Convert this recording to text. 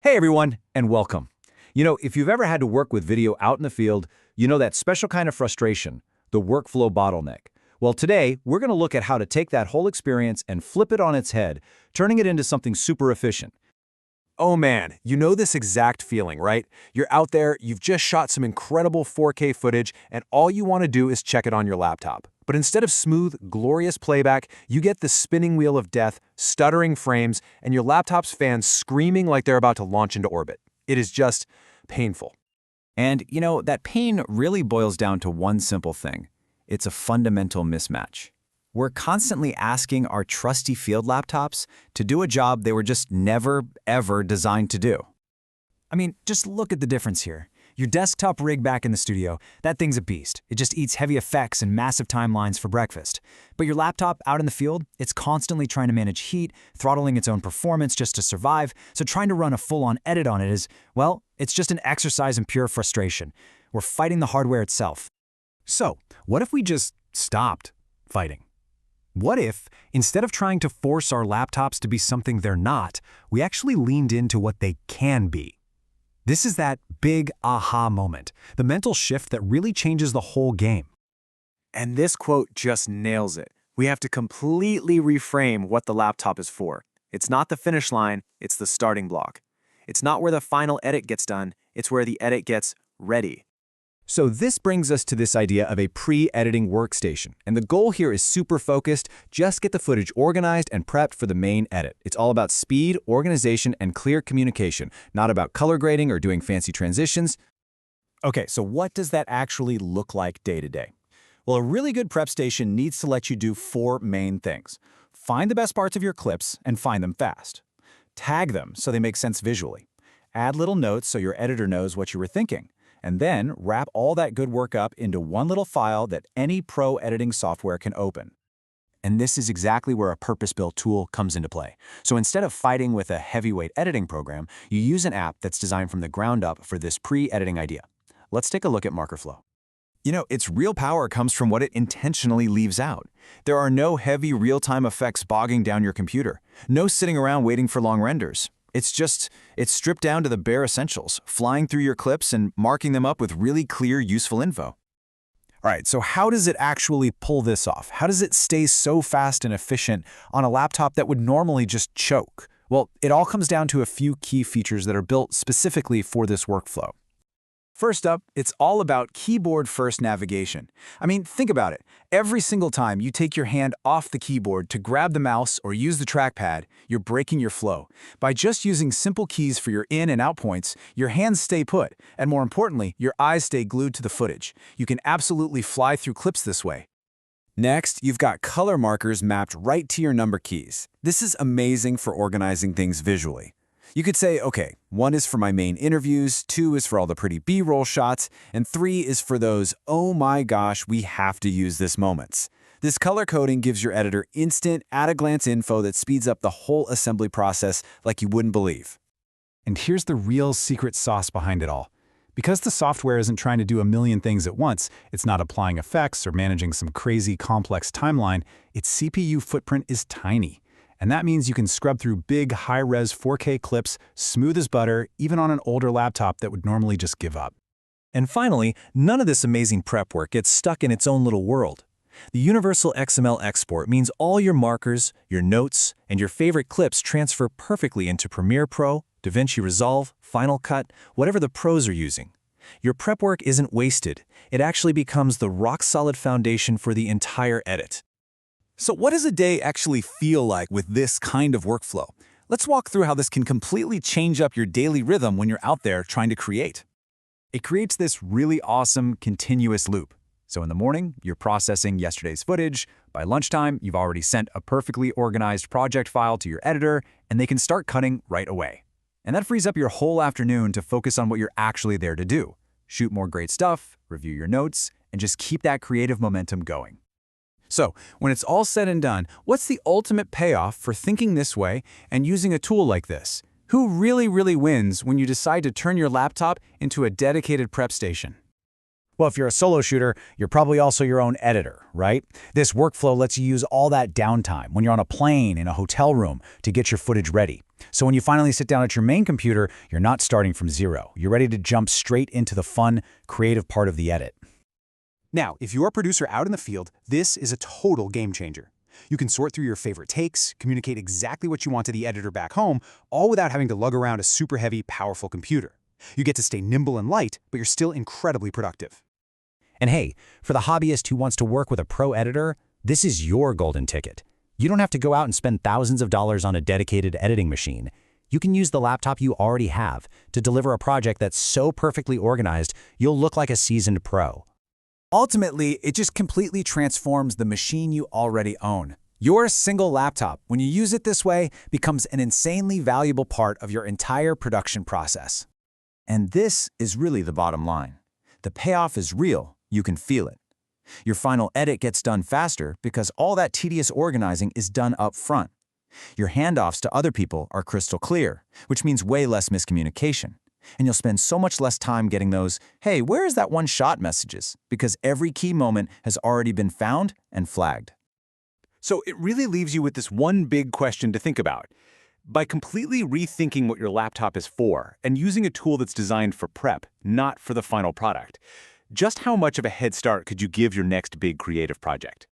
Hey everyone, and welcome. If you've ever had to work with video out in the field, you know that special kind of frustration, the workflow bottleneck. Well, today, we're going to look at how to take that whole experience and flip it on its head, turning it into something super efficient. Oh man, you know this exact feeling, right? You're out there, you've just shot some incredible 4K footage, and all you want to do is check it on your laptop. But instead of smooth, glorious playback, you get the spinning wheel of death, stuttering frames, and your laptop's fans screaming like they're about to launch into orbit. It is just painful. And, that pain really boils down to one simple thing. It's a fundamental mismatch. We're constantly asking our trusty field laptops to do a job they were just never, ever designed to do. I mean, just look at the difference here. Your desktop rig back in the studio, that thing's a beast. It just eats heavy effects and massive timelines for breakfast. But your laptop out in the field, it's constantly trying to manage heat, throttling its own performance just to survive, so trying to run a full-on edit on it is, well, it's just an exercise in pure frustration. We're fighting the hardware itself. So, what if we just stopped fighting? What if, instead of trying to force our laptops to be something they're not, we actually leaned into what they can be? This is that big aha moment, the mental shift that really changes the whole game. And this quote just nails it. We have to completely reframe what the laptop is for. It's not the finish line, it's the starting block. It's not where the final edit gets done, it's where the edit gets ready. So this brings us to this idea of a pre-editing workstation. And the goal here is super focused. Just get the footage organized and prepped for the main edit. It's all about speed, organization, and clear communication, not about color grading or doing fancy transitions. Okay, so what does that actually look like day to day? Well, a really good prep station needs to let you do four main things. Find the best parts of your clips and find them fast. Tag them so they make sense visually. Add little notes so your editor knows what you were thinking. And then wrap all that good work up into one little file that any pro editing software can open. And this is exactly where a purpose-built tool comes into play. So instead of fighting with a heavyweight editing program, you use an app that's designed from the ground up for this pre-editing idea. Let's take a look at MarkerFlow. Its real power comes from what it intentionally leaves out. There are no heavy real-time effects bogging down your computer. No sitting around waiting for long renders. It's stripped down to the bare essentials, flying through your clips and marking them up with really clear, useful info. All right, so how does it actually pull this off? How does it stay so fast and efficient on a laptop that would normally just choke? Well, it all comes down to a few key features that are built specifically for this workflow. First up, it's all about keyboard-first navigation. I mean, think about it. Every single time you take your hand off the keyboard to grab the mouse or use the trackpad, you're breaking your flow. By just using simple keys for your in and out points, your hands stay put, and more importantly, your eyes stay glued to the footage. You can absolutely fly through clips this way. Next, you've got color markers mapped right to your number keys. This is amazing for organizing things visually. You could say, okay, 1 is for my main interviews, 2 is for all the pretty B-roll shots, and 3 is for those, oh my gosh, we have to use this moments. This color coding gives your editor instant, at-a-glance info that speeds up the whole assembly process like you wouldn't believe. And here's the real secret sauce behind it all. Because the software isn't trying to do a million things at once, it's not applying effects or managing some crazy complex timeline, its CPU footprint is tiny. And that means you can scrub through big, high-res 4K clips, smooth as butter, even on an older laptop that would normally just give up. And finally, none of this amazing prep work gets stuck in its own little world. The universal XML export means all your markers, your notes, and your favorite clips transfer perfectly into Premiere Pro, DaVinci Resolve, Final Cut, whatever the pros are using. Your prep work isn't wasted. It actually becomes the rock-solid foundation for the entire edit. So what does a day actually feel like with this kind of workflow? Let's walk through how this can completely change up your daily rhythm when you're out there trying to create. It creates this really awesome continuous loop. So in the morning, you're processing yesterday's footage. By lunchtime, you've already sent a perfectly organized project file to your editor, and they can start cutting right away. And that frees up your whole afternoon to focus on what you're actually there to do. Shoot more great stuff, review your notes, and just keep that creative momentum going. So, when it's all said and done, what's the ultimate payoff for thinking this way and using a tool like this? Who really wins when you decide to turn your laptop into a dedicated prep station? Well, if you're a solo shooter, you're probably also your own editor, right? This workflow lets you use all that downtime when you're on a plane, in a hotel room, to get your footage ready. So when you finally sit down at your main computer, you're not starting from zero. You're ready to jump straight into the fun, creative part of the edit. Now, if you're a producer out in the field, this is a total game changer. You can sort through your favorite takes, communicate exactly what you want to the editor back home, all without having to lug around a super heavy, powerful computer. You get to stay nimble and light, but you're still incredibly productive. And hey, for the hobbyist who wants to work with a pro editor, this is your golden ticket. You don't have to go out and spend thousands of dollars on a dedicated editing machine. You can use the laptop you already have to deliver a project that's so perfectly organized, you'll look like a seasoned pro. Ultimately, it just completely transforms the machine you already own. Your single laptop, when you use it this way, becomes an insanely valuable part of your entire production process. And this is really the bottom line. The payoff is real. You can feel it. Your final edit gets done faster because all that tedious organizing is done up front. Your handoffs to other people are crystal clear, which means way less miscommunication. And you'll spend so much less time getting those, "Hey, where is that one shot?" messages, because every key moment has already been found and flagged. So it really leaves you with this one big question to think about. By completely rethinking what your laptop is for and using a tool that's designed for prep, not for the final product, just how much of a head start could you give your next big creative project?